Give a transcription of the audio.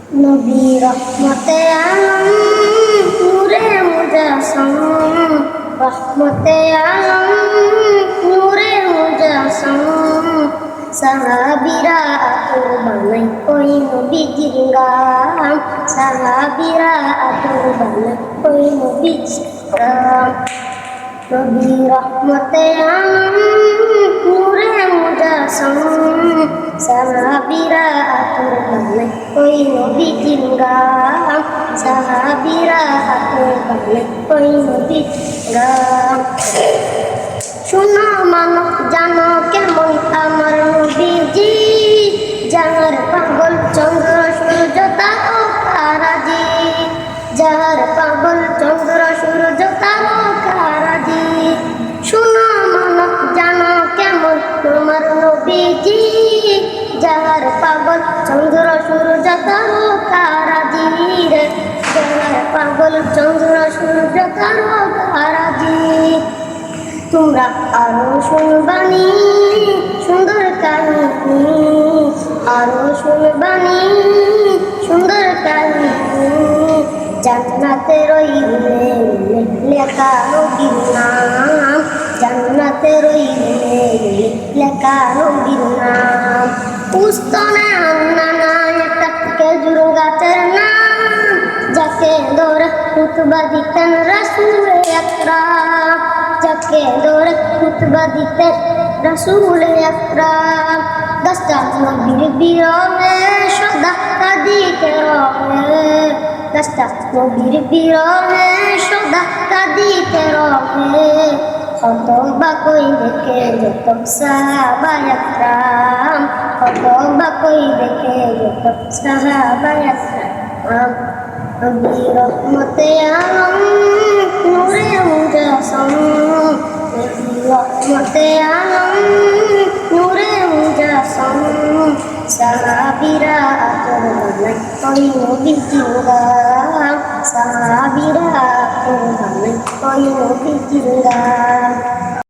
নবী রহমতে আলম নূরে মুজাসসাম, রহমতে আলম নূরে মুজাসসাম। সাহাবীরা আতর বানাই ওই নবীজির গাম, সাহাবীরা আতর বানাই ওই নবীজির গাম। নবী রহমতে আলম নূরে মুজাসসাম, সাহাবীরা আতর বানাই ওই নবীজির গাম, সাহাবীরা আতর বানাই ওই নবীজির গাম। শোনো মানো জানো কেমন আমার নবীজি, যাহার পাগল চন্দ্র সূর্য তারকারাজি, যাহার পাগল চন্দ্র সূর্য তারকারাজি। শোনো মানো জানো কেমন আমার নবীজি, যাহার পাগল চন্দ্র সূর্য তারকারাজি রে, যাহার পাগল চন্দ্র সূর্য তারকারাজি। তোমরা আরো শুনবানি সুন্দর কাহিনী, আরো শুনবানি সুন্দর কাহিনী। জান্নাতের ওই লেখা নবীর নাম, জান্নাতের ওই লেখা নবীর নাম। পুস্তনে আন্নানা একটা খেজুর গাছের নাম, যাকে ধরে খুতবা দিতেন রাসূল আকরাম, যাকে ধরে খুতবা দিতেন রাসূল আকরাম। গাছটা নবীর বিরহে সদা কাঁদিতে রহে, গাছটা নবীর বিরহে সদা কাঁদিতে রহে। হতবা কই দেখে যত সাহাবায়ে আকরাম, হতবা কই দেখে যত সাহাবায়ে আকরাম। নবী রহমতে আলম নূরে মুজাসসাম, নবী রহমতে আলম নূরে মুজাসসাম। সাহাবীরা আতর বানাই ওই নবীজির গাম, সাহাবীরা আতর বানাই ওই নবীজির গাম।